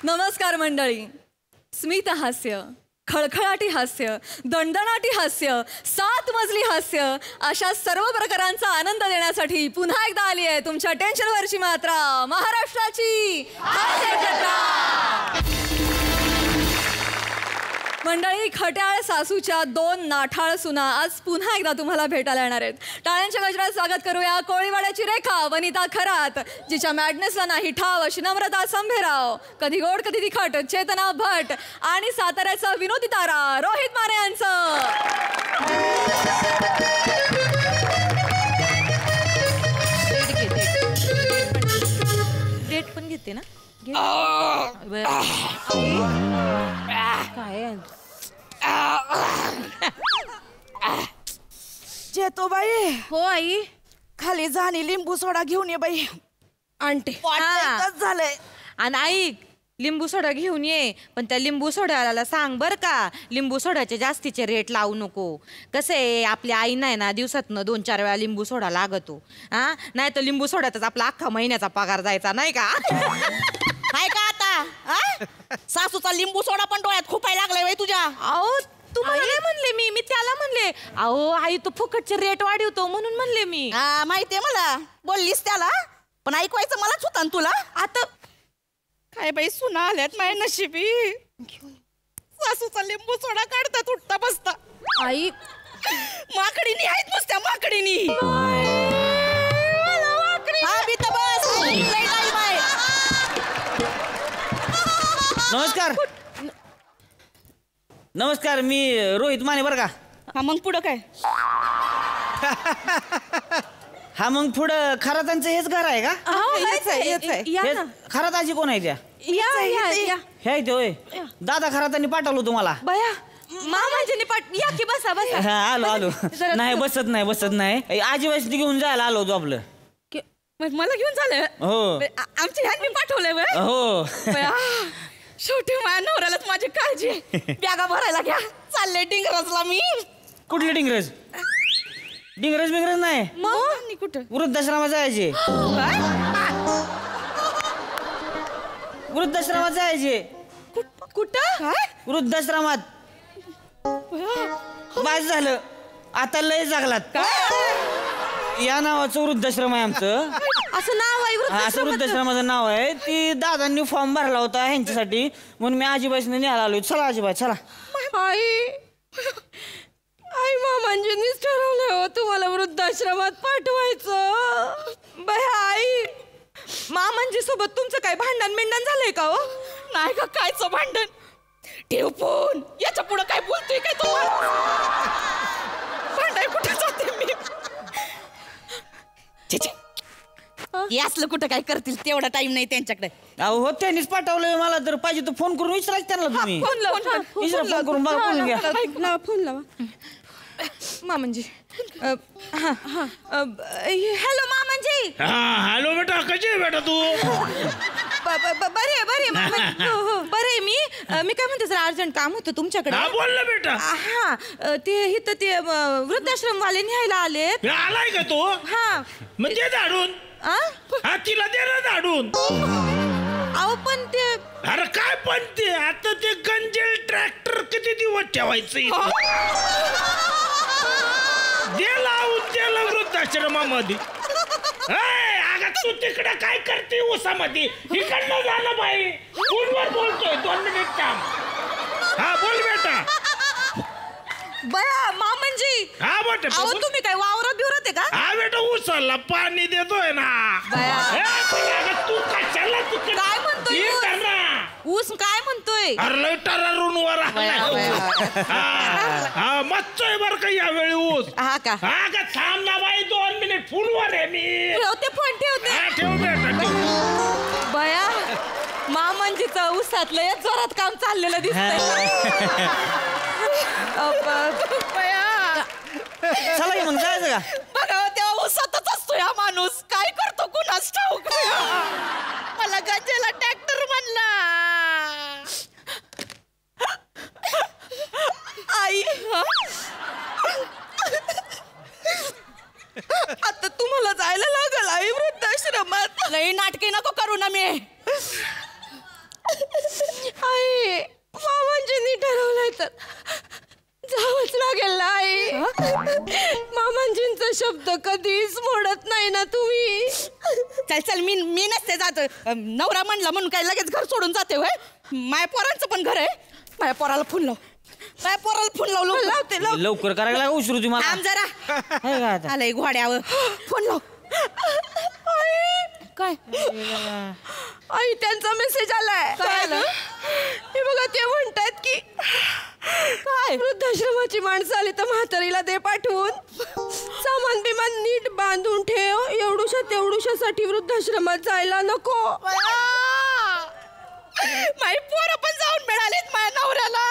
नमस्कार मंडळी. स्मित हास्य, खळखळाटी हास्य, दणदणाटी हास्य, 7 मजली हास्य अशा सर्व प्रकारांचा आनंद देण्यासाठी पुन्हा एकदा आली आहे तुमच्या टेन्शनवरची मात्रा, महाराष्ट्राची हास्य जत्रा. मंडळी, खट्याळ सासूच्या 2 नाठाळ सुना आज पुन्हा एकदा तुम्हाला भेटायला येणार आहेत. टाळ्यांच्या गजरात स्वागत करूया कोळीवाड्याची रेखा वनिता खरात, जिच्या मॅडनेसला नाही ठाव अशी नम्रता संभेराव, कधी गोड कधी तिखट चेतना भट आणि साताऱ्याचा विनोदी तारा रोहित माने यांचं. डेट पण घेते ना. काय जेतो बाई. हो आई. खाली जाणी लिंबू सोडा घेऊन ये बाई. आणते. झालंय. आणि आई, लिंबू सोडा घेऊन ये, पण त्या लिंबू सोड्याला सांग बर का, लिंबू सोड्याचे जास्तीचे रेट लावू नको. कसं आहे, आपल्या आई नाही ना दिवसातनं 2-4 वेळा लिंबू सोडा लागतो. हा, नाही तर लिंबू सोड्यातच आपला अख्खा महिन्याचा पगार जायचा नाही का. काय का आता सासूचा लिंबू सोडा पण डोळ्यात खुपाय लागलाय बाई तुझ्या. अहो तुम्हाला नाही म्हणले मी त्याला म्हणले. अहो आई, तू फुकटचे रेट वाढवतो म्हणून म्हणले मी. माहितीये मला, बोललीस त्याला, पण ऐकवायचं मलाच होता तुला. आता काय बाई, सुना आल्यात माझ्या नशिबी. सासूचा लिंबू सोडा काढतात उठता बसता. आई, माकडीनी आहेत नुसत्या माकडीनी. नमस्कार. नमस्कार, मी रोहित माने बरं का. हा, मग पुढं काय. हा, मग पुढं खरातांचं हेच घर आहे का. खराताची कोण आहे त्या. हे ते होय. दादा खरातांनी पाठवलं तुम्हाला. बया मामाजीने या की बसा बसा. हा, आलो. नाही बसत नाही आजीबाईने घेऊन जायला आलो होतो आपलं. मला घेऊन झालं. हो, आमच्या ह्यांनी पाठवलंय. हो. शेवटी माझ्या नवऱ्यालाच माझी काळजी. बॅगा भरायला घ्या, चालले डिंगरजला मी. कुठले डिंगरज बिंगरज नाही. मग कुठं. वृद्धाश्रमात जायचे. वृद्धाश्रमात जायचे. कुठं. वृद्धाश्रमात. बाज झालं, आता लय जगलात. या नावाचं वृद्धाश्रम आहे आमचं. असं नाव आहे. असं वृद्धाश्रमाचं नाव आहे. ती दादांनी फॉर्म भरला होता ह्यांच्यासाठी, म्हणून मी आजीबाईने न्यायला आलो. चला आजीबाई चला. आई मामांजीनीच ठरवलं हो तुम्हाला वृद्धाश्रमात पाठवायचं. बया आई, मामांजी सोबत तुमचं काय भांडण झालंय का हो. नाही का, कायचं भांडण. ठेव फोन. याच्या पुढे काय बोलतोय काय तू. भांडाय कुठे जाते मी. असलं कुठं काय करतील, तेवढा टाइम नाही त्यांच्याकडे. अहो त्यांनीच पाठवलंय मला, तर पाहिजे तर फोन करून विचारायचं त्यांना तुम्ही. फोन करून बघा, बोलून घ्या. फोन लावा मामांजी. हॅलो मामांजी. हॅलो बेटा, कशी आहे बेटा तू. बरे बरे. मी काय म्हणते सर, अर्जंट काम होतं तुमच्याकडे. बोल ना बेटा. हा, ते इथं ते वृद्धाश्रम वाले न्यायला आलेत. आलाय का तो. हा, म्हणजे धाडून. हा, तिला दे ना धाडून. अहो पण ते. अरे काय पण ते आता ते गंजेल ट्रॅक्टर किती दिवस ठेवायचं. दे लावून त्याला वृद्धाश्रमामध्ये. अगं तू तिकडे काय करते उसामध्ये. इकडनं झालं बाई. फोनवर बोलतोय, 2 मिनिट काम. हा बोल बेटा. बया मामांजी. हा बेटा. अहो तुम्ही काय वावरात बिवरात आहे का. हा बेटा, उसाला पाणी देतोय ना. तू कशाला तिकडे काय म्हणतोय ऊस काय म्हणतोय. अरे लय टरारून वर हा मच्छय बर का यावेळी ऊस. हा का. हा का, थांब ना बाई, 2 मिनिट फुलवर आहे मी. ते फोन ठेवते. ठेव बेटा. बया मामांजीचं ऊसात लय जोरात काम चाललेलं दिसतंय. चला मग जायचं का. बघा तेव्हा ऊसातच असतो हा माणूस. काय करतो कुणास ठाऊक. मला गंजेला ट्रॅक्टर म्हणला. आई, आता तुम्हाला जायला लागल. लई नाटके नको करू ना मी. आई मामांजींनी ठरवलंय तर जावंच लागेल ना आई. मामांजींचा शब्द कधीच मोडत नाही ना तुम्ही. चल चल मी नसते जात. नवरा म्हणला म्हणून काय लगेच घर सोडून जाते होय. माया पोरांचं पण घर आहे. माया पोराला फोन लाव. माया पोराला फोन लावते लवकर करायला लागा, उशीर होती मला. आम जरा आहे का आता? आलंय घोड्यावर. फोन लाव. काय आई त्यांचा मेसेज आलाय. काय आलं? हे बघा ते म्हणतात की काय वृद्धाश्रमाची माणसं आली तर म्हातारीला दे पाठवून. सामान बिमान नीट बांधून ठेव. एवढूशा तेवढूशासाठी वृद्धाश्रमात जायला नको. माई पोरं पण जाऊन मिळालीत माझ्या नवऱ्याला.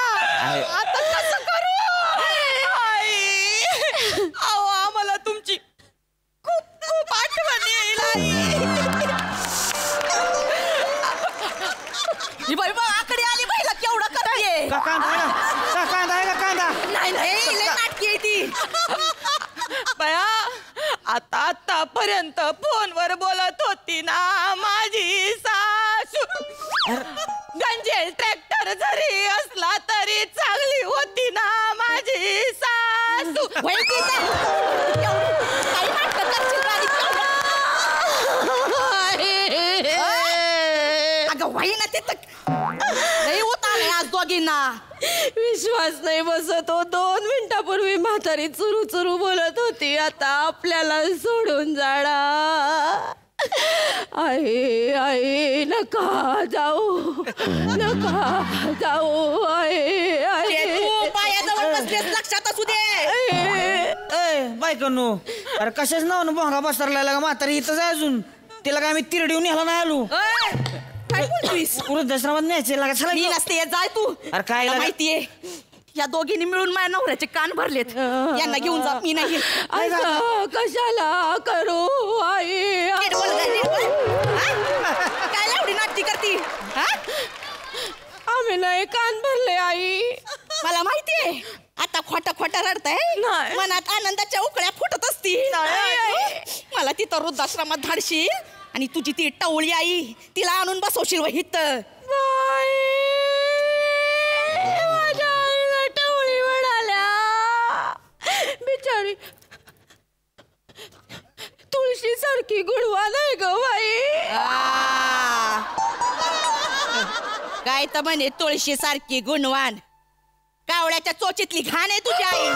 आता कसं करू? आई अहो आम्हाला तुमची खूप खूप आठवण येईल. ही बाई बघ आकडे आली बाईला केवढं करते. कांदा आहे का कांदा? नाही नाही लय नाटकी आहे ती. बया आतापर्यंत फोनवर बोलत होती ना माझी सासू. गंजेल ट्रॅक्टर जरी असला तरी चांगली होती ना माझी सासू. अगं वाई ना ते लई होत आलंय आज दोघींना. विश्वास नाही बसत हो. 2 मिनिटापूर्वी म्हातारी चुरू चुरू बोलत होती आता आपल्याला सोडून जाणार. आई आई नका जाऊ नका जाऊ. आई आई तू पायाजवळ बसलेस लक्षात असू दे. बायकांनो, अरे कशाच नाव ना भोंगा बसरला का म्हातारी इथं जाय अजून. तिला काय आम्ही तिरडीहून न्यायला नाही आलो. काय बोलतोयस? वृद्धाश्रमात न्यायचे लागा. चला मी नसते जाय तू. अरे काय मला माहितीये या दोघींनी मिळून माझ्या नवऱ्याचे कान भरलेत. यांना घेऊन जा. मी नाही असं कशाला करू आई. काय लावडी नाटकी करती? आम्ही नाही कान भरले आई. मला माहितीये आता खोटा खोटा रडताय. नाही. मनात आनंदाच्या उकळ्या फुटत असतील. मला तिथं वृद्धाश्रमात धाडशील आणि तुझी ती टवळी आई तिला आणून बसवशील वहित. माझ्या आईला टवळी म्हणाल्या. बिचारी तुळशी सारखी गुणवान आहे ग बाई. काय तर म्हणे तुळशी सारखी गुणवान. कावळ्याच्या चोचीतली घाण आहे तुझी आई.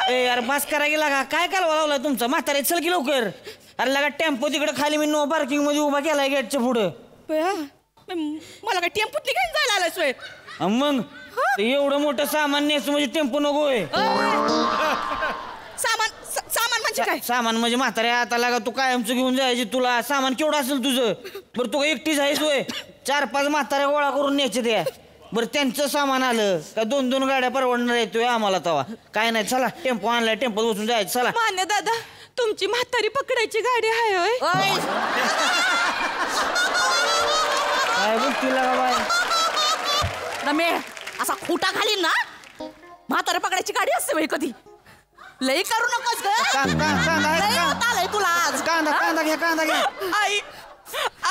ए यार बस करा गेला का? काय कालवा लावला तुमचा? म्हातारे चल की लवकर. अरे लगा टेम्पो तिकडे खाली मी नो पार्किंग मध्ये उभा केलाय गेटच्या पुढं. मला काय टेम्पोतली घेऊन जायला आलं सोय? मग एवढं मोठं सामान न्यायचं म्हणजे टेम्पो नकोय. सामान म्हणजे काय? सामान म्हणजे म्हाताऱ्या आता लागा तू कायमचं घेऊन जायची. तुला सामान केवढं असेल तुझं? बरं तू एकटीच आहेस होय? 4-5 म्हाताऱ्या गोळा करून न्यायचे त्या. बरं त्यांचं सामान आलं का 2-2 गाड्या परवडणार येतोय आम्हाला तवा. काय नाही चला टेम्पो आणलाय टेम्पोत बसून जायचं. चला. मान्य दादा तुमची म्हातारी पकडायची गाडी आहे होय? काय बोलती लागा बाय? रमे असा खोटा घालीन ना म्हातारा पकडायची गाडी असते बाई कधी. लई करू नकोस ग. लई होत आलंय तुला आज. कांदा घ्या.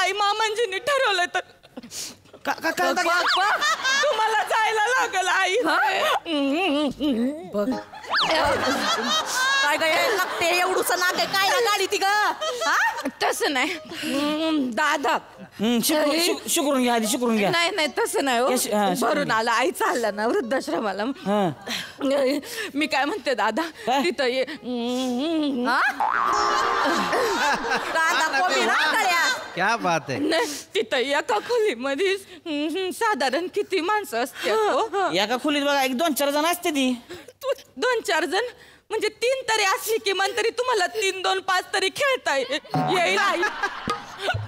आई मामांजींनी ठरवलं तर कांदा घ्या. तुम्हाला जायला लागल आई. बघ काय काय लागते एवढूस नाक आहे काय ना गाडी ती ग. तसं नाही दादा. शिकरून घ्या आधी शिकरून घ्या. नाही तसं नाही हो. शिकरून भरून आला आई चाललं ना वृद्धाश्रमाला. मी काय म्हणते दादा तिथं ये. कांदा कोबी ना गळ्या. क्या बात है. नाही तिथं एका खोलीमध्ये साधारण किती माणसं असतात? एका खोलीत बघा 1-2-4 जण असते ती. 2-4 जण म्हणजे 3 तरी असली किमान तरी तुम्हाला 3-2-5 तरी खेळता येईल आई.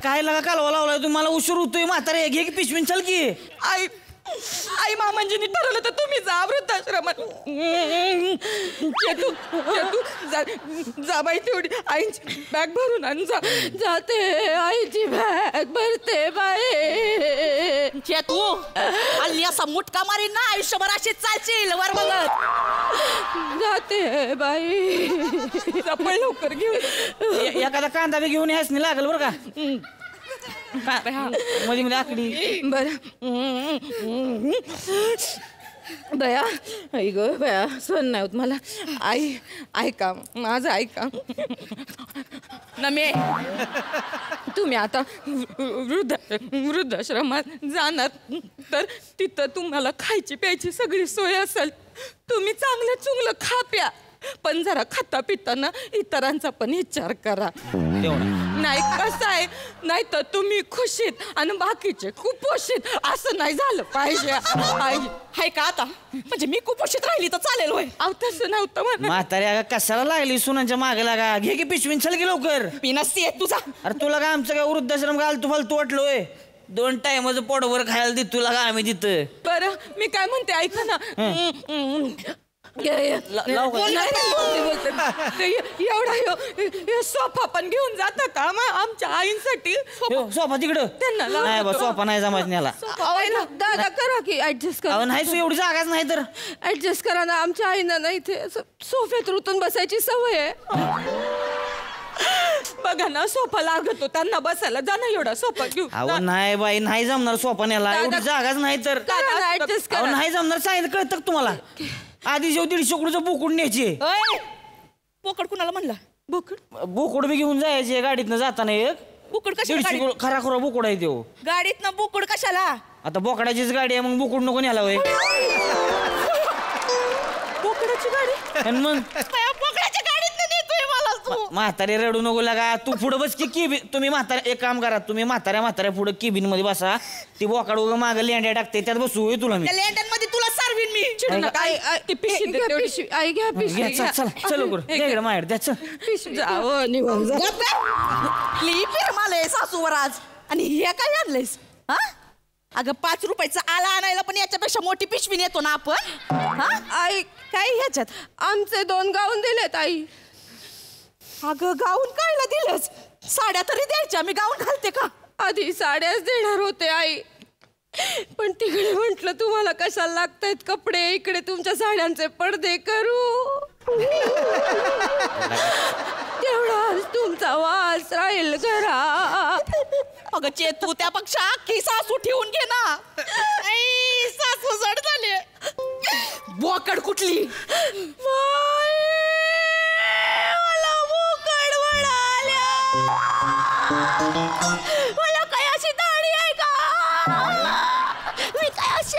काय लागा कालवा लावलाय तुम्हाला? उशीर होतोय म्हातारे. घे की पिशवीन चल की. आई आई मामांजींनी ठरवलं तर तुम्ही जा वृद्धाश्रमात. चेतू जा बाई, तेवढी आईची बॅग भरून आण जा. जाते आईची बॅग भरते बाई. चेतू हल्ली असा मुटका मारीन ना आयुष्यभर अशी चालशील वर बघत. जाते बाई. जपळ लवकर घेऊन. एखादा कांदा बी घेऊन यायच नाही लागल बरं का. मध्ये मध्ये आकडी. बर बया, आई ग बया, सण नाही होत मला. आई ऐका, माझं ऐका. नमे तुम्ही आता वृद्धाश्रमात जाणार तर तिथं तुम्हाला खायची प्यायची सगळी सोय असेल. तुम्ही चांगलं चुंगलं खा प्या, पण जरा खाता पिताना इतरांचा पण विचार करा. नाही कसं आहे, नाही तर तुम्ही खुशीत आणि बाकीचे कुपोषित असं नाही झालं पाहिजे. हाय का आता म्हणजे मी कुपोषित राहिली तर चालेल होय. अहो तसं नव्हतं म्हणा. म्हातारी अगं कशाला लागली सुनांच्या मागे लागा. घे की पिशवीन चल की लवकर. मी नसते तुझा. अरे तुला काय आमचं काय वृद्धाश्रम घालतो फालतू वाटलोय. 2 टाइमचं पोटभर खायला देत तुला का आम्ही तिथं. बरं मी काय म्हणते ऐका ना. एवढा सोफा पण घेऊन जाता का आमच्या आईंसाठी. सोफा तिकडं त्यांना नाही बा, सोफा नाही जमायचं याला. दादा करा की ऍडजस्ट करा. नाही एवढी जागाच नाही तर ऍडजस्ट करा ना. आमच्या आईना ना इथे सोफ्यात रुतून बसायची सवय आहे. बघा ना सोफा लागतो त्यांना बसायला. जा ना एवढा सोफा घेऊ. अहो नाही बाई, नाही जमणार सोफा न्याला. एवढी जागाच नाही तर ऍडजस्ट अहो करा. नाही जमणार. सांगितलं कळतं का तुम्हाला. आधी 150 कुडचं बोकुड न्यायची. पोकड कुणाला म्हणला. बोकुड बी घेऊन जायचे गाडीतनं जाताना. एक बुकुड कशाला 150 खरा खरा बोकुड आहे तो. गाडीत ना बुकुड कशाला. आता बोकडाचीच गाडी आहे मग बोकुड नको न्याला. बोकडाची गाडी. आणि मग बोकडाच्या गाडीत नेतोय मला तू. म्हातारे रडू नको लागा. तू पुढे बस की केबिन. तुम्ही म्हातारे एक काम करा, तुम्ही म्हाताऱ्या पुढे केबिन मध्ये बसा. ती बोकाड उगा मागं लेंड्या टाकते त्यात बसू होय तुला मी. त्या लँडन मध्ये तुला सारवीन मी. ती पिशवी दे तेवढी. आई घ्या पिशवी. घ्या, चल चल लवकर. इकडे माहेर द्या चल. पिशवी जाओ निघून जा. ली फिरमालय सासूवर आज. आणि हे काय आणलंयस हा. अगं 5 रुपयाचं आला आणायला पण याच्यापेक्षा मोठी पिशवी नेतो ना आपण. हा आई काय ह्याच्यात. आमचे 2 गाऊन दिलेत आई. अगं गाऊन कायला दिलंस. साड्या तरी द्यायच्या. मी गाऊन घालते का. आधी साड्याच देणार होते आई, पण तिकडे म्हटलं तुम्हाला कशाला लागतायत कपडे, इकडे तुमच्या साड्यांचे पडदे करू. तेवढाच तुमचा वास राहील घरात. अगं चेतू त्यापेक्षा अख्खी सासू ठेवून घे ना. आई, सासू जड झाले. बोकड कुठली. मला बोकड म्हणाल्या. मला काय अशी दाढी आहे का. मी काय अशी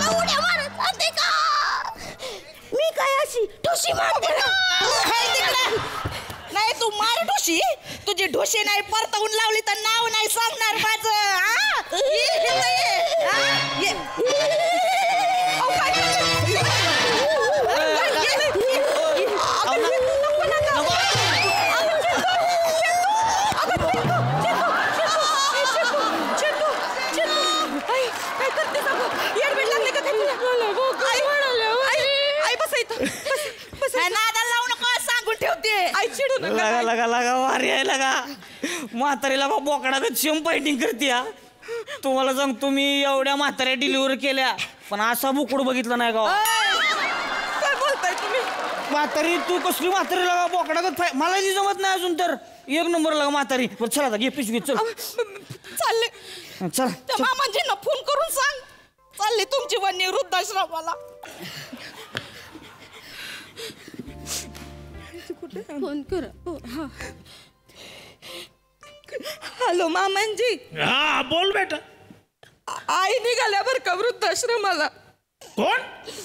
उड्या मारत असते का. मी काय अशी ठुशी मारते का. नाही तू मार ढोशी. तुझी ढोशी नाही परतवून लावली तर नाव नाही सांगणार माझं. लगा वारी आहे लगा. म्हातारीला बोकडा शेम फायटिंग करते. तुम्हाला सांगतो मी एवढ्या म्हाताऱ्या डिलिव्हरी केल्या पण असा बोकड बघितला नाही का. काय बोलताय तुम्ही. म्हातारी तू कसली म्हातारी लागा बोकडा. मला जी जमत नाही अजून तर 1 नंबर लागा म्हातारी. चला आता घे पिशवी चल. चालले चल त्या मामाजींना फोन करून सांग चालले तुमची वन्य वृद्धाश्रमाला. फोन करा. हा हॅलो मामांजी. हा बोल बेटा. आई निघाल्या बरं का वृद्धाश्रमाला. कोण.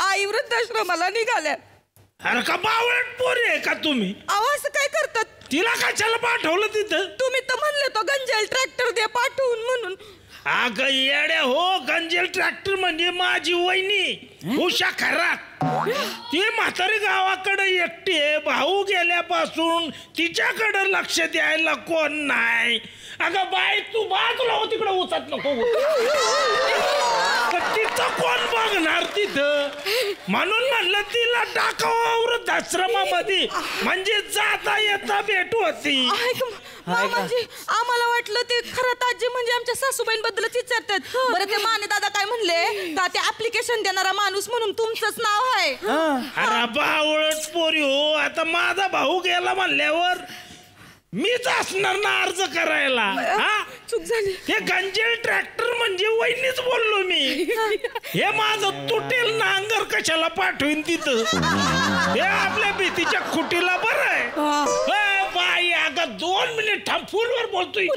आई वृद्धाश्रमाला निघाल्या. अरे का बावळट पोरी आहे का तुम्ही. आवाज काय करतात. तिला कशाला पाठवलं तिथं. तुम्ही तर म्हणले तो गंजेल ट्रॅक्टर दे पाठवून म्हणून. अगं येड्या हो. गंजेल ट्रॅक्टर म्हणजे माझी वहिनी उषा खरात. ती म्हातारी गावाकडे एकटी आहे. भाऊ गेल्यापासून तिच्याकडे लक्ष द्यायला कोण नाही. अगं बाई तू बाजूला हो तिकडे उचत नको. तिथं कोण बघणार तिथं म्हणून म्हणलं तिला टाकावं वृद्धाश्रमामध्ये म्हणजे जाता येता भेट होती. म्हणजे आम्हाला वाटलं ते खरं आजी म्हणजे आमच्या सासूबाईंबद्दलच विचारतात. बरं ते माने दादा काय म्हणले का ते ऍप्लिकेशन देणारा माणूस म्हणून तुमचंच नाव आहे. अरे बावळट पोरी हो, आता माझा भाऊ गेला म्हणल्यावर मीच असणार ना अर्ज करायला. हा चूक झाली. हे गंजेल ट्रॅक्टर म्हणजे वहिनीच बोललो मी. हे माझं तुटेल नांगर कशाला पाठवीन तिथं. हे आपल्या भीतीच्या खुटीला बरं आहे. बाई अगं 2 मिनिट थांब, फोनवर बोलतोय.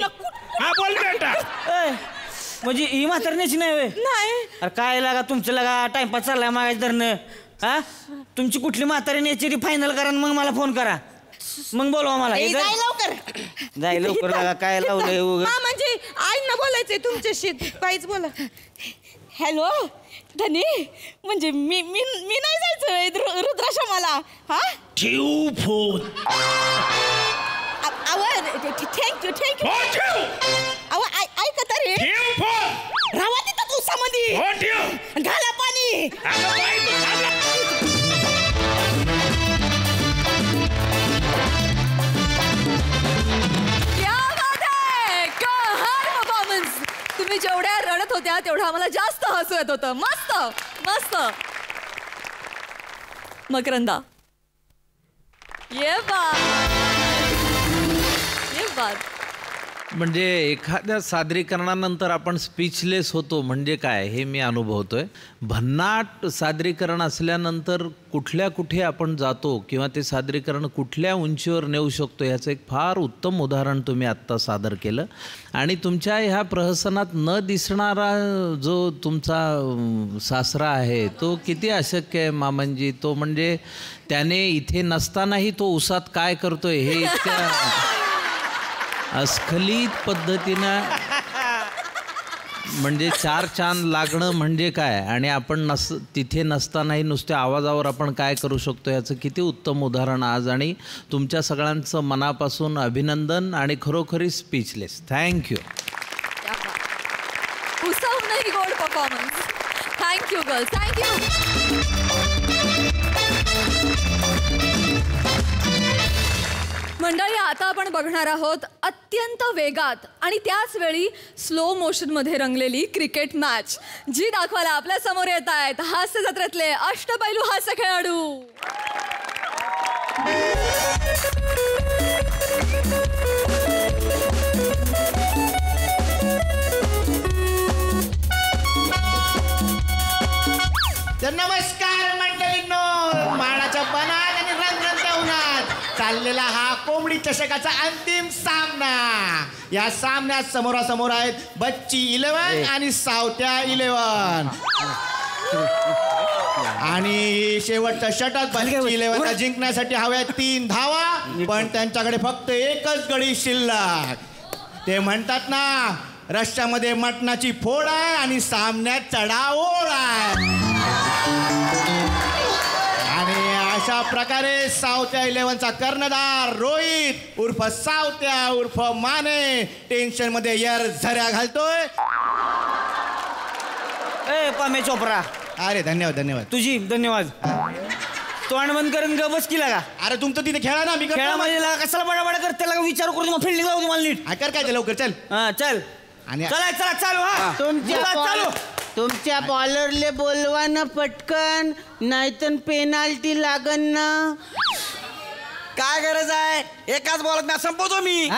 हा बोल बेटा. म्हणजे ही म्हातारण्याची नाही होय? नाही अरे काय लागा तुमचं लागा टाइमपास चाललाय मागायचं धरणं. हा तुमची कुठली म्हातारी न्यायची ती फायनल करा मग मला फोन करा, मग बोलवा मला. लवकर जाय लवकर लागा. काय लावलंय म्हणजे आईंना बोलायचंय तुमच्याशी. काहीच बोला. हॅलो धनी, म्हणजे मी मी मी नाही जायचं रुद्राश्रमाला. हा ठेवू फोन. Thank you thank you. हो ठेव. ऐका तरी ठेव फोन. रावा तिथं उसामध्ये. हो ठेव. घाला पाणी. अगं बाई तू घाला. तुम्ही जेवढ्या रडत होत्या तेवढं आम्हाला जास्त हसू येत होतं. मस्त मस्त. मकरंदा ये बात. म्हणजे एखाद्या सादरीकरणानंतर आपण स्पीचलेस होतो म्हणजे काय हे मी अनुभवतोय. भन्नाट सादरीकरण असल्यानंतर कुठल्या कुठे आपण जातो किंवा ते सादरीकरण कुठल्या उंचीवर नेऊ शकतो ह्याचं एक फार उत्तम उदाहरण तुम्ही आत्ता सादर केलं. आणि तुमच्या ह्या प्रहसनात न दिसणारा जो तुमचा सासरा आहे तो किती अशक्य आहे मामनजी. तो म्हणजे त्याने इथे नसतानाही तो उसात काय करतोय हे इतक्या अस्खलित पद्धतीनं म्हणजे 4 चांद लागणं म्हणजे काय आणि आपण तिथे नसतानाही नुसत्या आवाजावर आपण काय करू शकतो याचं किती उत्तम उदाहरण आज. आणि तुमच्या सगळ्यांचं मनापासून अभिनंदन आणि खरोखरी स्पीचलेस. थँक्यू. उसाहूनही गोड परफॉर्मन्स. Thank you girls. थँक्यू. मंडळी आता आपण बघणार आहोत अत्यंत वेगात आणि त्याच वेळी स्लो मोशनमध्ये रंगलेली क्रिकेट मॅच जी दाखवायला आपल्या समोर येत आहेत हास्य जत्रेतले अष्टपैलू हास्य खेळाडू. तर नमस्कार मंडळींनो, मानाच्या बनात आणि रंगरंगत्या उन्हात चाललेला हा कोंबडी चषकाचा अंतिम सामना. या सामन्यात समोरासमोर आहेत बच्ची 11 आणि सावत्या 11. आणि शेवटचा षटक बच्ची 11 जिंकण्यासाठी हव्या 3 धावा, पण त्यांच्याकडे फक्त एकच गडी शिल्लक. ते म्हणतात ना, रश्श्यामध्ये मटणाची फोड आहे आणि सामन्यात चढाओढ आहे. आणि अशा प्रकारे सावत्या 11चा कर्णधार रोहित उर्फ सावत्या उर्फ माने टेन्शन मध्ये झऱ्या घालतोय. ए पामे चोपरा. अरे धन्यवाद धन्यवाद. तुझी धन्यवाद. तोंड बंद करून ग बस केला का. अरे तुमचं तिथे खेळा ना. मी खेळामध्ये कशाला बडाबडा करते लागा विचार करून मग फिल्डिंग लावू मला नीट. कर काय ते लवकर चल. हा चल. आणि चला चला चालू. हा चालू. तुमच्या बॉलरले बोलवा ना पटकन, नाहीतर पेनाल्टी लागन ना. काय गरज आहे, एकाच बॉलात मॅच संपवतो मी.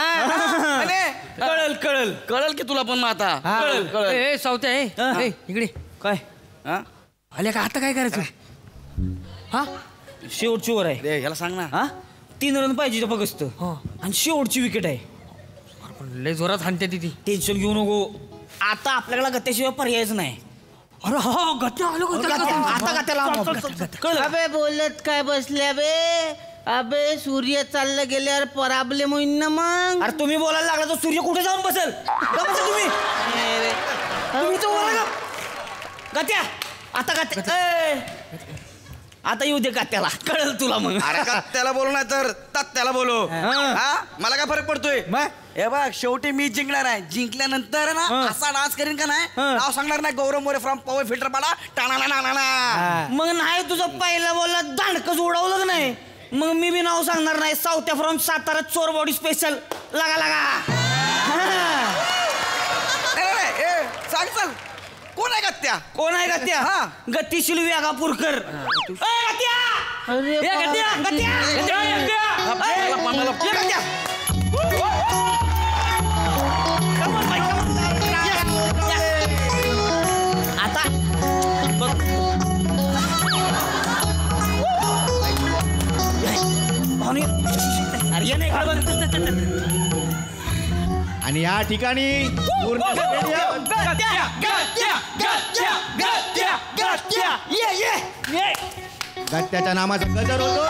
कळल कळल कळल की तुला पण आता. कळल कळल. ए सावत्या ए इकडे काय आले का आता काय करायचं. हा शेवटची ओव्हर आहे. दे याला सांग ना. हा 3 रन पाहिजे फक्त आणि शेवटची विकेट आहे. लय जोरात हाणते ती. टेन्शन घेऊ नको. आता आपल्याला गत्याशिवाय पर्यायच नाही. अरे हा गत्या आलो आता गत्याला कळलं. अबे बोलत काय बसल्या बे. अबे सूर्य चाललं गेल्यावर प्रॉब्लेम होईल ना मग. अरे तुम्ही बोलायला लागला तर सूर्य कुठे जाऊन बसेल. तुम्ही तुम्ही तो बोला गत्या. आता गत्या आता येऊ दे का त्याला कळल तुला मग. अरे का त्याला बोलू नाही तर त्याला बोलू. हा मला काय फरक पडतोय. हे बघ शेवटी मी जिंकणार आहे. जिंकल्यानंतर ना असा डान्स करीन का नाही नाव सांगणार नाही गौरव मोरे फ्रॉम पॉवर फिल्टर पाडा टाणा. मग नाही तुझं पहिला बोलला दांडकच उडवलं नाही. मग मी बी नाव सांगणार नाही. साऊथ फ्रॉम सातारा चोर बॉडी स्पेशल लागा लागा. सांग चल कोण आहे गत्या. कोण आहे गत्या. हा गतिशील वेगापूरकर. आता आणि या ठिकाणी पूर्ण गत्याच्या नामाचा गजर होतो.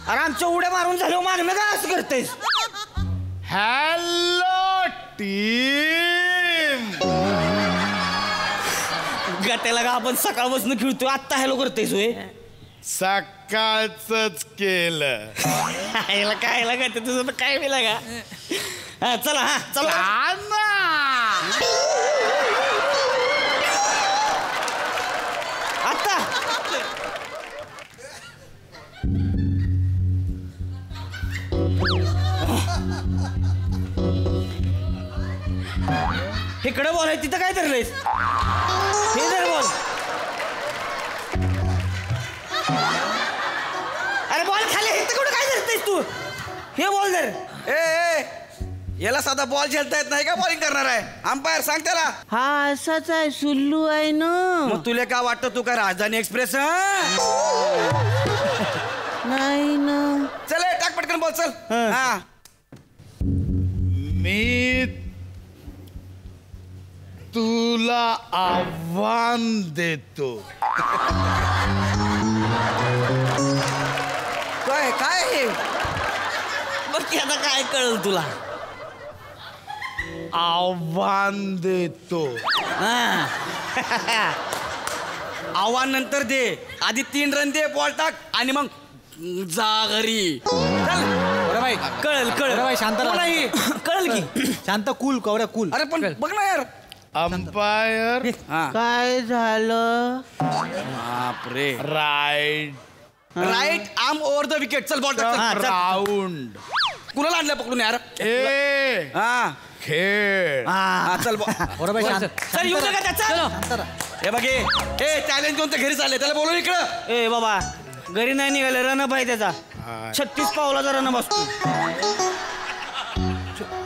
अरे आमच्या उड्या मारून झालो मागणं का असं करतेस. Hello team. गत्याला का आपण सकाळपासून खेळतोय आत्ता हॅलो करतेस होय. सकाळच केलं. काय लागा तुझं काय मी लागा. चला हा चला. आता इकडे बॉल आहे तिथं काय धरलंयस. हे धर बॉल. अरे बॉल खाली इथं कुठं काय धरतेस तू. हे बॉल धर. ए याला साधा बॉल खेळता येत नाही का बॉलिंग करणार आहे. अंपायर सांग त्याला. हा असाच आहे सुल्लू आहे ना. मग तुला काय वाटतं तू काय राजधानी एक्सप्रेस. नाही ना. चल टाक पटकन बॉल चल. हा मी तुला आव्हान देतो. काय काय हे बघ की आता काय कळल तुला. आव्हान देतो. आव्हान नंतर दे. आधी 3 रन दे बॉल टाक आणि मग जा घरी. बरं बाई कळल कळल बाई शांत राहा. नाही कळल की. शांत कूल कवऱ्या कूल. अरे पण बघ ना यार. अंपायर काय झालं. बापरे. Right arm over the wicket. चल बॉल टाक. राऊंड. कुणाला आणलं पकडून यार. ए हा खेळ. हा चल बरं बाई शांत. चल येऊ नका त्याचा. हे बघे ए चॅलेंज घेऊन तर घरी चालले. त्याला बोलू इकडं. ए बाबा घरी नाही निघाले. रनअप आहे त्याचा. 36 पावलाचा रनअप असतो.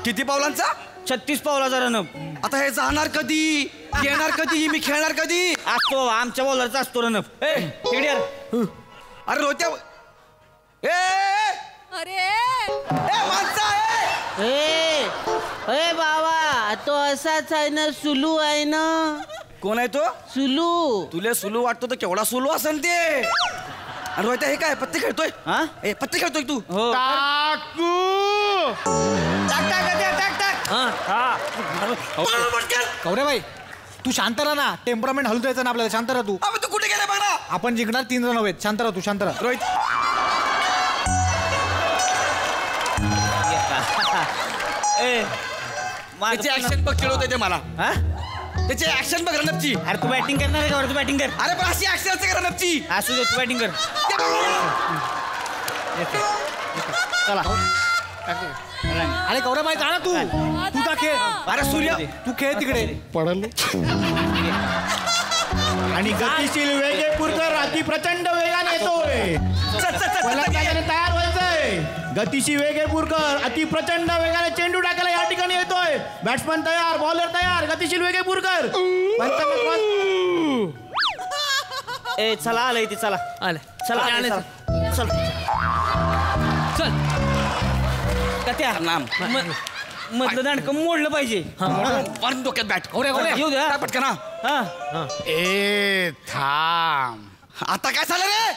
किती पावलांचा. 36 पावलाचा रनअप. आता हे जाणार कधी येणार कधी मी खेळणार कधी. असतो आमच्या बॉलरचा असतो रनअप. अरे रोत्या अरे माणसा. ए बाबा तो असाच आहे ना सुलू आहे ना. कोण आहे तो. सुलू. तुला सुलू वाटतो तर केवढा सुलू असेल ते. अरे रोहित्या हे काय पत्ते खेळतोय. हा ए पत्ते खेळतोय तू. टाकू. टाक टाक टाक टाक. कवऱ्या बाई तू शांत राहा ना. टेम्परामेंट हलू द्यायचं ना आपल्याला. शांत राहा तू. अबे तू कुठे गेला बघ ना. आपण जिंकणार 3 रन हवेत. शांत राहा तू. शांत राहा. रोहित त्याची ऍक्शन बघ खेळवतोय ते मला. त्याची ऍक्शन बघ रनअपची. अरे तू बॅटिंग करणार आहे का. तू बॅटिंग कर. अरे पण अशी ऍक्शन असते का रनअपची. असू दे तू बॅटिंग कर. चला अरे कवऱ्या बाई जा ना तू. तुझा खेळ. अरे सूर्य तू खेळ तिकडे. पडल. आणि गतिशील वेगेपूरकर अति प्रचंड वेगाने येतोय. फलंदाजाने तयार व्हायचंय. गतिशील वेगेपूरकर अति प्रचंड वेगाने चेंडू टाकायला या ठिकाणी येतोय. बॅट्समन तयार बॉलर तयार. गतिशील वेगेपूरकर. ए चला आलंय ते. चला आलं. चला चल चल. कत्या नाम मधलं दांडकं मोडलं पाहिजे. वन डोक्यात बॅट. येऊ द्या पटकन. ए थांब. आता काय झालं रे.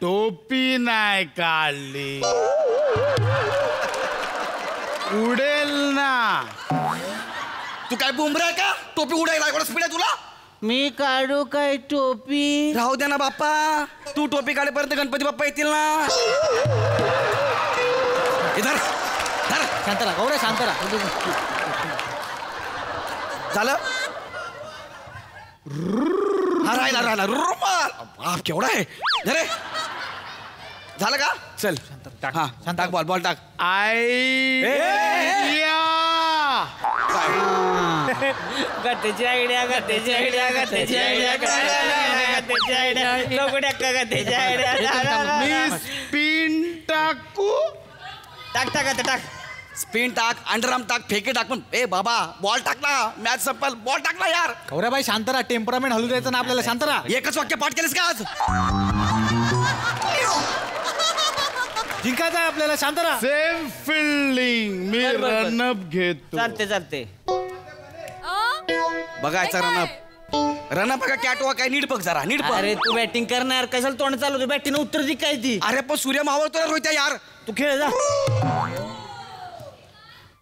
टोपी नाही काढली. उडेल ना. तू काय बुमरा आहे का? टोपी उडायला एवढा स्पीड आहे तुला? मी काढू काय टोपी? राहू दे ना बाप्पा, तू टोपी काढेपर्यंत गणपती बाप्पा येतील ना. इधर शांत राहा गौऱ्या, शांत राहा. झालं? हा राहिला रुमाल. बाप केवढा आहे रे. झालं का? चल हा टाक बॉल टाक. गतेची आयडिया स्पिन टाकू. टाक स्पिन टाक, अंडरआर्म टाक, फेके टाक. पण ए बाबा बॉल टाक ना, मॅच संपल. बॉल टाक ना यार. गौऱ्याबाई शांत राहा, टेम्परामेंट हलू द्यायचं ना आपल्याला. शांत राहा. एकच वाक्य पाठ केलंस का आज? जिंकायचं आहे आपल्याला. शांत राहा. Same fielding. मी रनअप घेतो. चालते. बघायचा रनअप बघा. कॅटवॉक काय नीट बघ जरा, नीट बघ. अरे तू बॅटिंग करणार, कशाला तोंड चालवतो? बॅटिंग उत्तर दे काय ती. अरे पण सूर्य मावळतो ना रोहित्या यार. तू खेळ जा.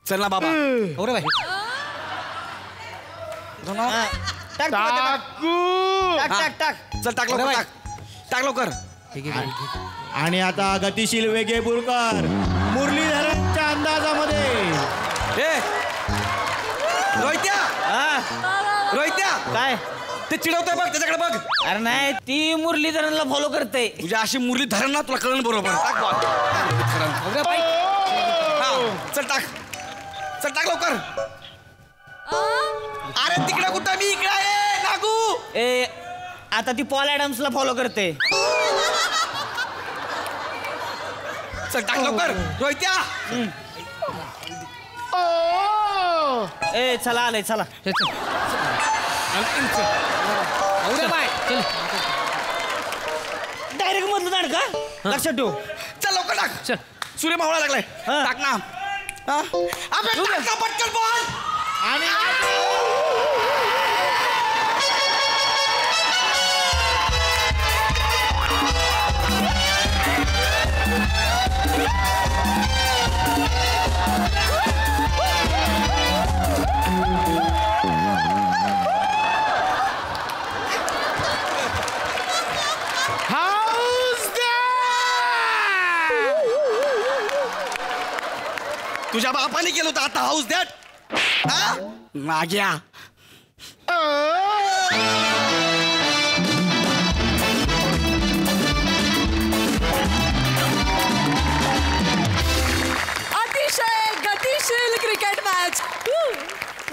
चल ना बाबा. गौऱ्याबाई टाक. चल टाक लवकर, टाक लवकर. आणि आता गतिशील वेगे बुरकर मुरलीधरनच्या अंदाजामध्ये. ए रोहित्या काय ते चिडवतोय बघ, त्याच्याकडे बघ. अरे नाही, ती मुरलीधरनला फॉलो करते. तुझ्या अशी मुरली धरण ना, तुला कळलं बरोबर. टाक बॉल. चल टाक लवकर. अरे तिकडे कुठं, मी इकडे आहे नागू. ए आता ती पॉल ॲडम्सला फॉलो करते. चल टाक लवकर रोहित्या. ए चला आलंय, चला. डायरेक्ट मधलं दाड का? लक्षात ठेव. चल लवकर टाक. सूर्य मावळा लागलाय. टाक ना. पटकन बॉल. आणि तुझ्या बापाने केलं होतं आता हाऊस दॅट. माग्या. अतिशय गतिशील क्रिकेट मॅच.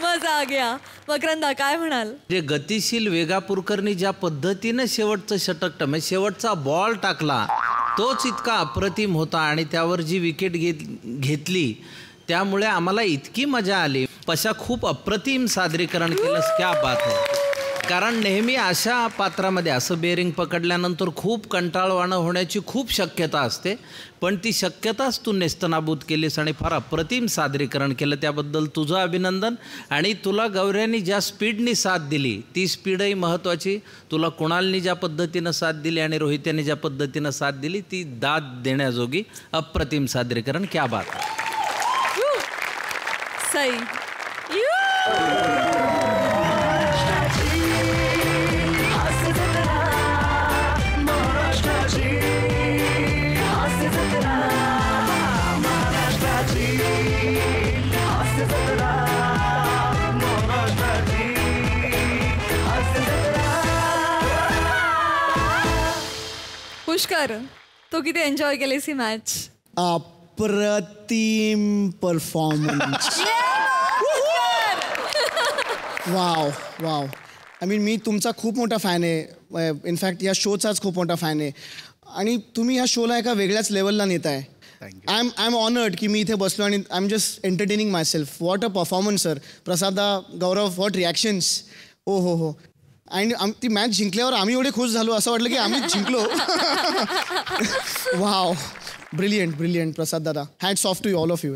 मजा आ गया. मकरंदा काय म्हणाल? जे गतिशील वेगापूरकरनी ज्या पद्धतीनं शेवटचं षटक म्हणजे शेवटचा बॉल टाकला तोच इतका अप्रतिम होता आणि त्यावर जी विकेट घेतली त्यामुळे आम्हाला इतकी मजा आली. पशा खूप अप्रतिम सादरीकरण केलंस, क्या बात आहे. कारण नेहमी अशा पात्रामध्ये असं बेरिंग पकडल्यानंतर खूप कंटाळवाणं होण्याची खूप शक्यता असते, पण ती शक्यताच तू नेस्तनाबूत केलीस आणि फार अप्रतिम सादरीकरण केलं. त्याबद्दल तुझं अभिनंदन. आणि तुला गौऱ्यानी ज्या स्पीडनी साथ दिली ती स्पीडही महत्त्वाची. तुला कुणालनी ज्या पद्धतीनं साथ दिली आणि रोहित्याने ज्या पद्धतीनं साथ दिली ती दाद देण्याजोगी अप्रतिम सादरीकरण, क्या बात. सई. पुष्कर, तू किती एन्जॉय केलीस ही मॅच? अप्रतिम परफॉर्मन्स. वाव. आय मीन मी तुमचा खूप मोठा फॅन आहे. इनफॅक्ट या शोचाच खूप मोठा फॅन आहे. आणि तुम्ही ह्या शोला एका वेगळ्याच लेवलला नेताय. आय एम ऑनर्ड की मी इथे बसलो आणि I am just entertaining myself. What a performance sir. प्रसादा, गौरव, व्हॉट रिॲक्शन्स. हो. आणि ती मॅच जिंकल्यावर आम्ही एवढे खुश झालो, असं वाटलं की आम्ही जिंकलो. वाव, ब्रिलियंट प्रसाद दादा. Hats off to all of you.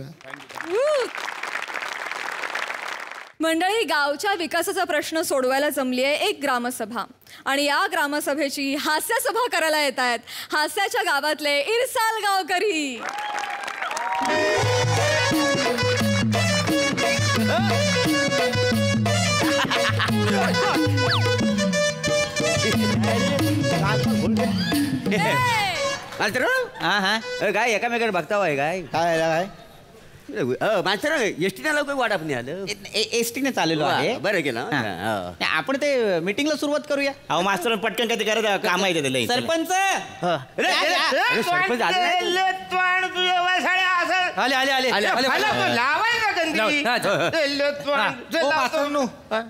मंडळी, गावच्या विकासाचा प्रश्न सोडवायला जमली आहे एक ग्रामसभा. आणि या ग्रामसभेची हास्यसभा करायला येत आहेत हास्याच्या गावातले इरसाल गावकरी. हा हा काय एकामेकाला बघता होय काय काय काय मास्तर एसटीने लवकर वाटाप नाही आलं एसटीने चाललेलो आहे. बरं केलं आपण ते मीटिंगला सुरुवात करूया. अहो मास्तर पटकन काय ते करत काम आहे त्याला सरपंच सरपंच आले आले आले आले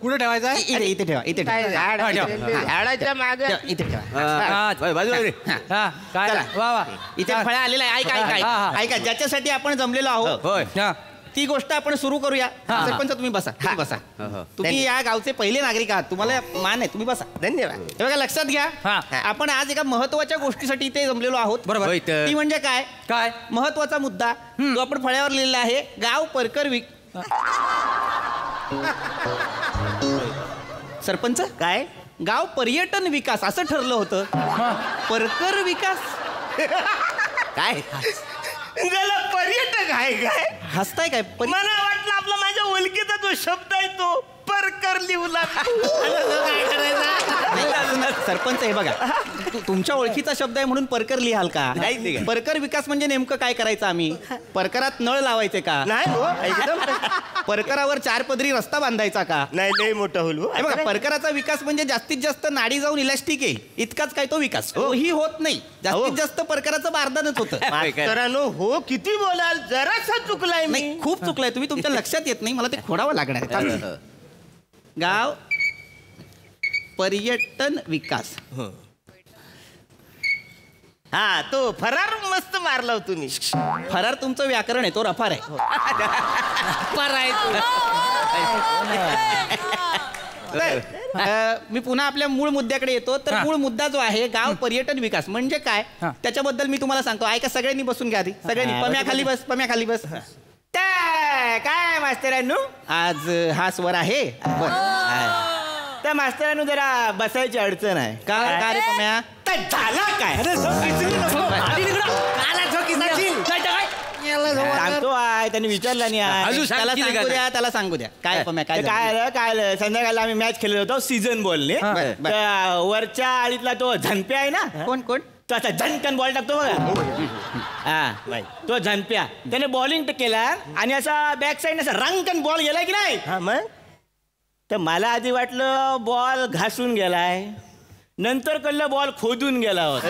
कुठे ठेवायचं आहे? इथे इथे ठेवा इथे ठेवा झाडाच्या मागे इथे ठेवा. हा काय वा वा इथे फळा आलेला आहे. ऐका ऐका ऐका ज्याच्यासाठी आपण जमलेलो आहोत ती गोष्ट आपण सुरू करूया. सरपंच तुम्ही बसा बसा. तुम्ही या गावचे पहिले नागरिक आहात. तुम्हाला मान आहे. तुम्ही बसा. धन्यवाद. हे बघा लक्षात घ्या आपण आज एका महत्वाच्या गोष्टीसाठी इथे जमलेलो आहोत. बरोबर. ती म्हणजे काय काय महत्वाचा मुद्दा तो आपण फळ्यावर लिहिलेला आहे. गाव परकर सरपंच काय गाव पर्यटन विकास असं ठरलं होतं. परकर विकास काय त्याला पर्यटक आहे काय हसताय काय मला वाटलं आपला माझ्या ओळखीचा जो शब्द आहे तो परकर लिहू सरपंच हे बघा तुमच्या ओळखीचा शब्द आहे म्हणून परकर लिहाल का? परकर विकास म्हणजे नेमकं काय करायचं आम्ही? परकरात नळ लावायचे का? नाही हो एकदम परकरावर 4 पदरी रस्ता बांधायचा का? नाही लय मोठा होईल बघा परकराचा विकास म्हणजे जास्तीत जास्त नाडी जाऊन इलास्टिक येईल इतकाच काय तो विकास ही होत नाही. जास्तीत जास्त परकराचं बारदानच होतं. मास्तरांनो हो किती बोलाल जरासा चुकलाय मी. नाही खूप चुकलाय तुम्ही तुमच्या लक्षात येत नाही मला ते खोडावं लागणार आहे. गाव पर्यटन विकास हा तो फरार मस्त मारला तुम्ही. फरार तुमचं व्याकरण आहे तो रफार आहे. मी पुन्हा आपल्या मूळ मुद्द्याकडे येतो. तर मूळ मुद्दा जो आहे गाव पर्यटन विकास म्हणजे काय त्याच्याबद्दल मी तुम्हाला सांगतो. ऐका सगळ्यांनी बसून घ्या आधी. सगळ्यांनी पम्या खाली बस पम्या खाली बस. काय मास्तरांनो आज हा स्वर आहे. त्या मास्तरांनो जरा बसायची अडचण आहे. का रे पम्या झाला काय सांगतो आहे त्यांनी विचारला नाही. त्याला सांगू द्या काय पम्या काय काय संध्याकाळी आम्ही मॅच खेळलो होतो सीझन बॉलने. वरच्या आळीतला तो झनप्या आहे ना कोण कोण तो आता झनकन बॉल टाकतो बघा. हा तो झनप्या त्याने बॉलिंग केला आणि असा बॅक साईड असा रंगकन बॉल गेलाय की नाही. मग तर मला आधी वाटलं बॉल घासून गेलाय नंतर कळलं बॉल खोदून गेला होता.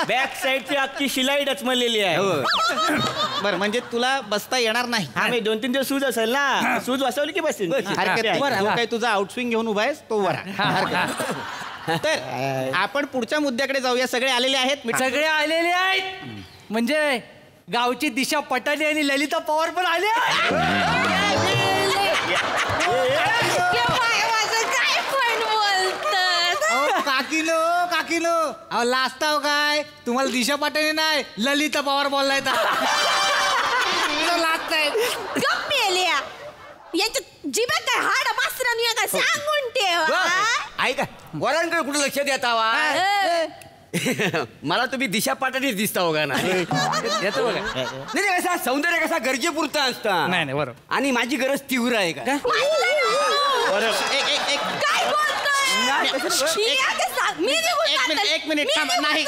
बॅक साईडची अख्खी शिलाई डचमलेली आहे. बरं म्हणजे तुला बसता येणार नाही. हा मी 2-3 दिवस सूज असेल ना सूज बसवली की बसेल. काही तुझा आउटस्विंग घेऊन उभा आहेस तो वरा. तर आपण पुढच्या मुद्द्याकडे जाऊया. सगळे आलेले आहेत. सगळे आलेले आहेत म्हणजे गावची दिशा पटाली आणि ललिता पवार पण आले. काकीनो अहो लाजताव काय तुम्हाला दिशा पाटाने नाही ललिता पवार बोललाय लाजताय. यांच्या जिभेत काय हाड मास्तरांनी काय सांगून ठेव. ऐका वरांकडे कुठं लक्ष देता वा मला तुम्ही दिशा पाठाने दिसता हो का ना. येतो बघा नाही कसा सौंदर्य कसा गरजेपुरता असता. नाही नाही बरोबर. आणि माझी गरज तीव्र आहे का? एक मिनिट नाही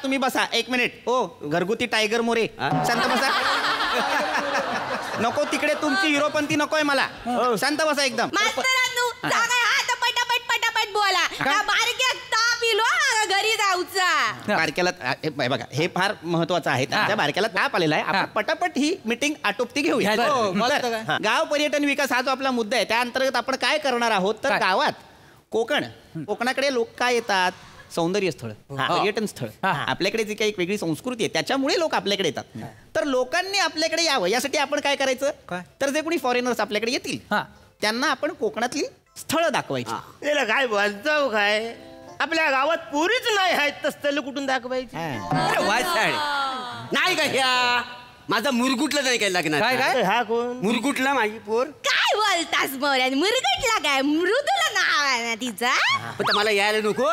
तुम्ही बसा 1 मिनिट. ओ घरगुती टायगर मोरे शांत बसा. नको तिकडे तुमची हिरोपंती नकोय मला. शांत बसा एकदम. पटापट बोला घरी जाऊचा. बारक्याला बघा हे फार महत्वाचं आहे. त्या बारक्याला ताप आलेला आहे. आपण पटापट ही मीटिंग आटोपती घेऊया. गाव पर्यटन विकास हा जो आपला मुद्दा आहे त्या अंतर्गत आपण काय करणार आहोत तर गावात कोकणाकडे लोक काय येतात सौंदर्य स्थळ पर्यटन स्थळ आपल्याकडे जी काही एक वेगळी संस्कृती आहे त्याच्यामुळे लोक आपल्याकडे येतात. तर लोकांनी आपल्याकडे यावं यासाठी आपण काय करायचं तर जे कोणी फॉरेनर्स आपल्याकडे येतील त्यांना आपण कोकणातली स्थळं दाखवायची. त्याला काय बोलतो काय आपल्या गावात पोरीच नाही आहेत तसलं कुठून दाखवायची. नाही का ह्या माझा मुरगुटला नाही काय लागणार. काय हा कोण मुरगुटला माझी पोर. काय बोलतास मोऱ्या मुरगटला काय मृदूला नाव आहे ना तिचा. पण मला यायला नको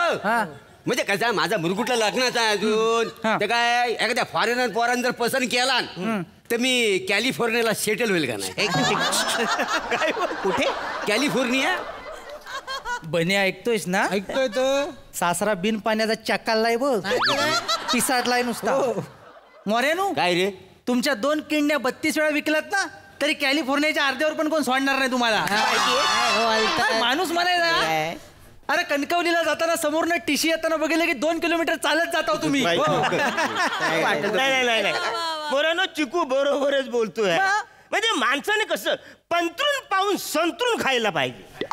म्हणजे कसा माझा मुरगुटला लग्नाचा आहे अजून. ते काय एखाद्या फॉरेन जर पसंत केला तर मी कॅलिफोर्नियाला सेटल होईल का नाही. कुठे कॅलिफोर्निया बने ऐकतोयस ना? ऐकतोय तर. सासरा बिन पाण्याचा चक्कालाय बघ, पिसाटलाय नुसता. मोऱ्यानू काय रे? तुमच्या 2 किंड्या 32 वेळा विकलात ना, तरी कॅलिफोर्नियाच्या अर्ध्यावर पण कोण सोडणार नाही तुम्हाला. माणूस म्हणायचा. अरे कणकवलीला जाताना समोरनं टीशी येताना बघितलं की 2 किलोमीटर चालत जाता तुम्ही. नाही पोरांनो, चिकू बरोबरच बोलतोय. म्हणजे माणसाने कसं पंतरून पाहून संतरून खायला पाहिजे.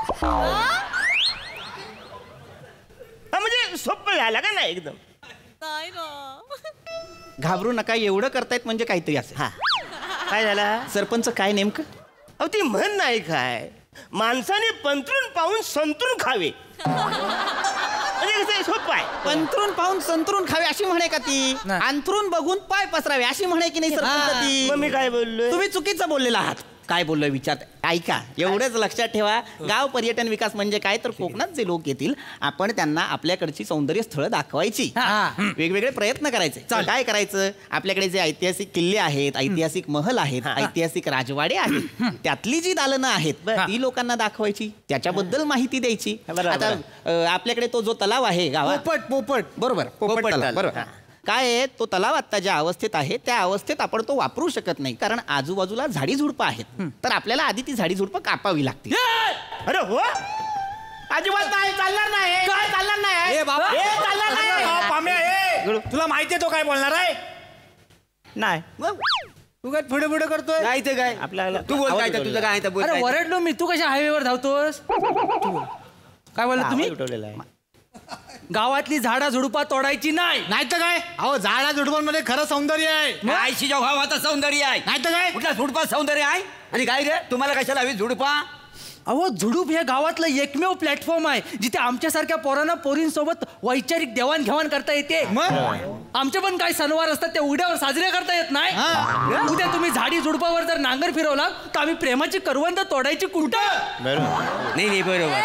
म्हणजे सोपं झालं का नाही एकदम. घाबरू नका, एवढं करतायत म्हणजे काहीतरी असेल. काय झाला सरपंच काय नेमकं? अहो ती म्हण नाही काय, माणसाने पंतरून पाहून संतरून खावे. म्हणजे कसं सोपं आहे. पंतरून पाहून संतरून खावे अशी म्हणे का ती? अंथरून बघून पाय पसरावे अशी म्हणे की नाही सरपंच ती? मग मी काय बोललोय? तुम्ही चुकीचं बोललेला आहात. काय बोललोय विचार ऐका. एवढंच लक्षात ठेवा, गाव पर्यटन विकास म्हणजे काय तर कोकणात जे लोक येतील आपण त्यांना आपल्याकडची सौंदर्य स्थळं दाखवायची, वेगवेगळे प्रयत्न करायचे. काय करायचं, आपल्याकडे जे ऐतिहासिक किल्ले आहेत, ऐतिहासिक महल आहेत, ऐतिहासिक राजवाडे आहेत, त्यातली जी दालनं आहेत ती लोकांना दाखवायची, त्याच्याबद्दल माहिती द्यायची. आता आपल्याकडे तो जो तलाव आहे गावात, पोपट बरोबर, पोपट तलाव बरोबर. काय आहे, तो तलाव आता ज्या अवस्थेत आहे त्या अवस्थेत आपण तो वापरू शकत नाही, कारण आजूबाजूला झाडी झुडपं आहेत. तर आपल्याला आधी ती झाडी झुडपं कापावी लागतील. अरे हो, अजिबात नाही, चालणार नाही. काय चालणार नाही? बाबा चालणार नाही. तुला माहितीये तो काय बोलणार आहे? नाही तू काय पुढे पुढे करतोय? नाही ते काय आपल्याला तू बोल काय तुझं काय बोल. अरे वरडलो मी, तू कशा हायवेवर धावतोस? काय बोलला तुम्ही? उठवलेला आहे. गावातली झाडा झुडपा तोडायची नाही. नाही तर काय? अहो झाडा झुडपांमध्ये खरं सौंदर्य आहे. आयशीच्या गावात सौंदर्य आहे. नाही तर काय? कुठला झुडपा सौंदर्य आहे? आणि काय रे, तुम्हाला कशाला हवी झुडपा? अहो झुडूप हे गावातलं एकमेव प्लॅटफॉर्म आहे जिथे आमच्यासारख्या पोरांना पोरींसोबत वैचारिक देवाणघेवाण करता येते. आमचे पण काही सणवार असतात ते उघड्यावर साजरे करता येत नाही. उद्या तुम्ही झाडी झुडपावर जर नांगर फिरवला तर आम्ही प्रेमाची करवंद तोडायची कुठं? नाही बरोबर.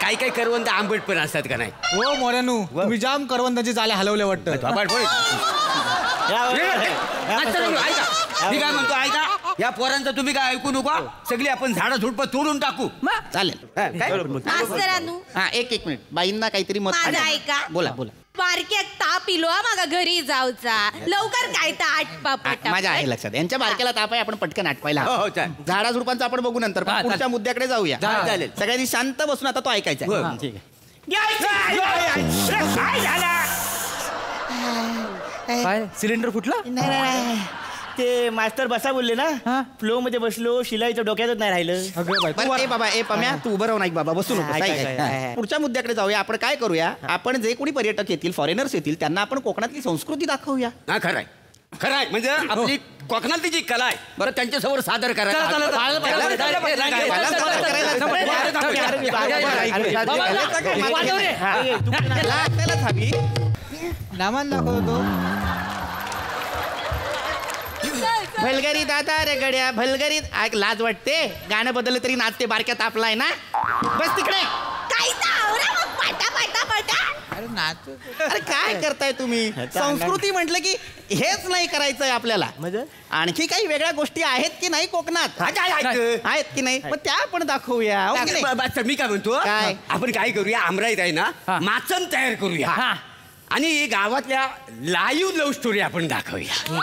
काही काही करवंद आंबट पण असतात का नाही? हो मोऱ्यानू, तुम्ही जाम करवंदाची जाले हलवले वाटतं. मी काय म्हणतो ऐका, या पोरांचं तुम्ही काय ऐकू नका. सगळी आपण झाडं झुडपं तोडून टाकू. चालेल. मास्तरानू हा एक मिनिट, बाईंना काहीतरी मत. माझं ऐका. बोला बोला. बारक्यात ताप इलो मागा घरी जाऊचा लवकर काय तर आटपा. माझ्या आहे लक्षात. यांच्या बारक्याला ताप आहे, आपण पटकन आटवायला. हो, झाडा झुडपांचं आपण बघू नंतर, पण पुढच्या मुद्द्याकडे जाऊया. चालेल. सगळ्यांनी शांत बसून आता तो ऐकायचा. ठीक काय झाला? काय सिलेंडर फुटला? नाही ते मास्टर बसा बोलले ना, फ्लो मध्ये बसलो, शिलाईचं डोक्यातच नाही राहिलं. ए बाबा, ए पम्या तू उभं राहू नाही बाबा, बसू नको. पुढच्या मुद्द्याकडे जाऊया. आपण काय करूया, आपण जे कोणी पर्यटक येतील, फॉरेनर्स येतील, त्यांना आपण कोकणातली संस्कृती दाखवूया. हा खरंय खरंय. म्हणजे आपली कोकणातली जी कला आहे बरं त्यांच्यासमोर सादर करायला. भलगरी दादा रे गड्या भलगरी. लाज वाटते, गाणं बदललं तरी नाचते. बारक्या तापलाय ना, बस तिकडे. अरे काय करताय तुम्ही? संस्कृती म्हटलं की हेच नाही करायचंय आपल्याला. आणखी काही वेगळ्या गोष्टी आहेत की नाही कोकणात? आहेत की नाही? मग त्या आपण दाखवूया. मी काय म्हणतो, काय? आपण काय करूया, आमराईत आहे ना माचन तयार करूया आणि गावातल्या लाईव्ह लव्ह स्टोरी आपण दाखवूया.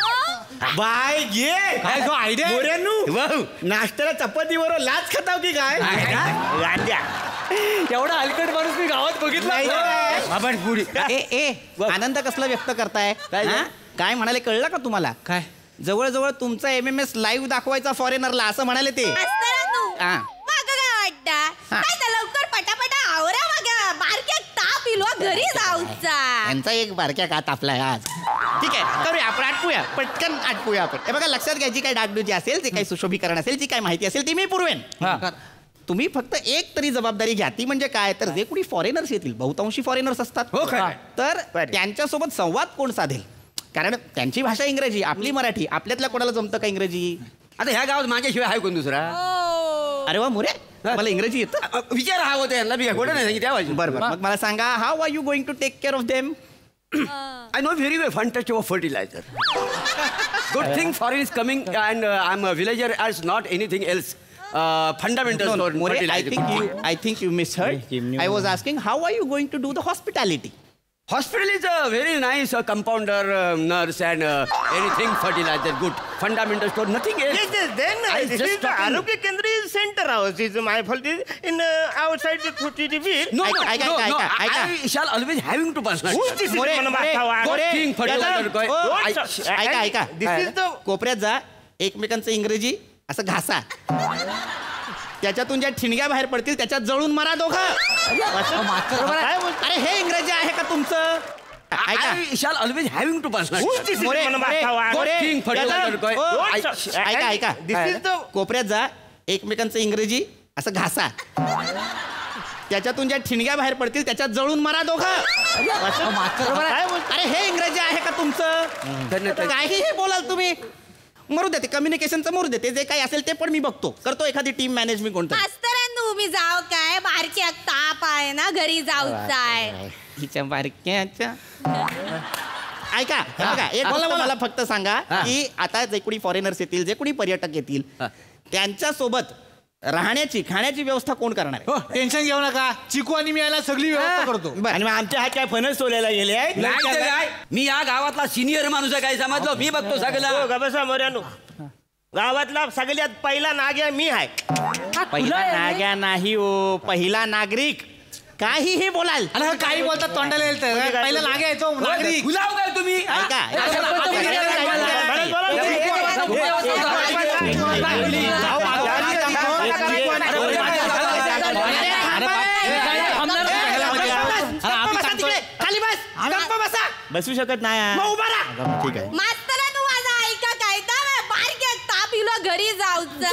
बाय घे आयडिया. नाश्त्याला चपातीवर लाच खाताव की काय? एवढा हलकट माणूस मी गावात बघितला. आनंद कसला व्यक्त करताय? काय म्हणाले कळलं का तुम्हाला? काय? जवळजवळ तुमचा MMS लाईव्ह दाखवायचा फॉरेनरला असं म्हणाले ते. लवकर पटापटा आवरा मागा बारक्या ताप इलो घरी जाऊचा. यांचा एक बारक्या का तापलाय आज. ठीक आहे, करूया आपण, आटपूया, पटकन आटपूया आपण. हे बघा लक्षात घ्या, जी काही डागडुजी असेल, जे काही सुशोभीकरण असेल, जी काही माहिती असेल ती मी पुरवेन. तुम्ही फक्त एक तरी जबाबदारी घ्या. ती म्हणजे काय, तर जे कुणी फॉरेनर्स येतील, बहुतांशी फॉरेनर्स असतात, तर त्यांच्यासोबत संवाद कोण साधेल? कारण त्यांची भाषा इंग्रजी, आपली मराठी. आपल्यातल्या कोणाला जमतं का इंग्रजी? आता ह्या गावात माझ्याशिवाय आहे कोण दुसरा? अरे वा मोरे, मला इंग्रजी येतं. विचार हा होता यांना, मी गोडं नाही सांगितलं. बरोबर, मग मला सांगा, how are you going to take care of them? I know very well fantastic of fertilizer. Good thing foreign is coming and I'm a villager as not anything else. Fundamental store I think you misheard. I was asking, how are you going to do the hospitality? Hospital is a very nice compounder, nurse and anything fertilizer, good. Fundamental store, nothing else. Yes, then this is the Arogya Kendra is center house. Is my fault in outside the Thutitivir. No, I shall always having to personal. Who's this? King fertilizer. ऐका दिस is the कोपऱ्यात जा, एकमेकांचं इंग्रजी असं घासा, त्याच्यातून ज्या ठिणग्या बाहेर पडतील त्याच्यात जळून मारा दोघं. अरे हे इंग्रजी आहे का तुमचं? I shall always having to personal. Who's this? King fertilizer. ऐका दिस इज द कोपऱ्यात जा, एकमेकांचं इंग्रजी असं घासा, त्याच्यातून ज्या ठिणग्या बाहेर पडतील त्याच्यात जळून मारा दोघं. अरे हे इंग्रजी आहे का तुमचं? काहीही बोलाल तुम्ही. मरू देते कम्युनिकेशनचं, मरू देते जे काही असेल ते पण मी बघतो, करतो एखादी टीम मॅनेज मी कोणतं. तुम्ही जाव काय, बारकी ताप आहे ना, घरी जाऊचाय. हिच्या बारक्याच्या ऐका एक गोष्ट मला फक्त सांगा की आता जे कोणी फॉरेनर्स येतील, जे कोणी पर्यटक येतील, त्यांच्या सोबत राहण्याची खाण्याची व्यवस्था कोण करणार आहे? टेन्शन घेऊ नका, चिकू आणि मी यायला सगळी व्यवस्था करतो. आणि मग आमच्या हात काय फणस सोलायला गेले आहे? मी या गावातला सिनियर माणूस आहे, काय समजलो, मी बघतो सगळं. गबसा मोर्यानो, गावातला सगळ्यात पहिला नाग्या मी आहे. पहिला नाग्या नाही हो, पहिला नागरिक. काहीही बोलाल, काही बोलतात तोंडाला येईल. पहिला नाग्या येतो नागरिक. गुलाव काय तुम्ही? बसू शकत नाही. ठीक आहे. मास्तर तू माझा ऐका काय, बारक्या ताप इलो घरी जाऊचा.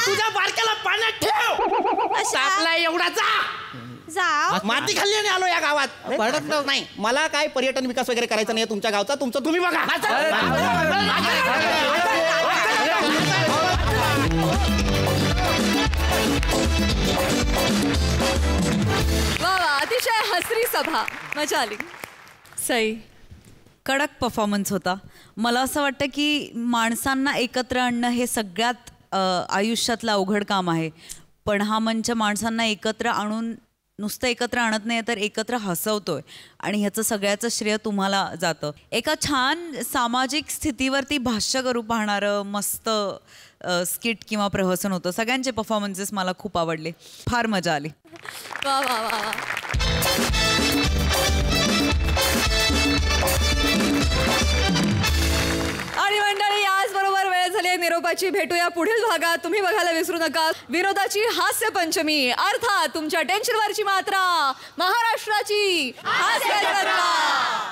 तुझ्या बारक्याला पाण्यात ठेव, तापला एवढा जा. माती खाल्ली आणि आलो या गावात, पडत नाही. मला काय पर्यटन विकास वगैरे करायचा नाही तुमच्या गावचा, तुमचं तुम्ही बघा. वा वा, अतिशय हसरी सभा, मजा आली. सई, कडक परफॉर्मन्स होता. मला असं वाटतं की माणसांना एकत्र आणणं हे सगळ्यात आयुष्यातलं अवघड काम आहे, पण हा मंच माणसांना एकत्र आणून नुसतं एकत्र आणत नाही तर एकत्र हसवतोय, आणि ह्याचं सगळ्याचं श्रेय तुम्हाला जातं. एका छान सामाजिक स्थितीवरती भाष्य करू पाहणारं मस्त स्किट किंवा प्रहसन होतं. सगळ्यांचे परफॉर्मन्सेस मला खूप आवडले, फार मजा आली. वा वा वा वा. आणि मंडळी, याचबरोबर वेळ झाली आहे निरोपाची. भेटूया पुढील भागात. तुम्ही बघायला विसरू नका विनोदाची हास्य पंचमी, अर्थात तुमच्या टेन्शनवरची मात्रा, महाराष्ट्राची हास्य जत्रा.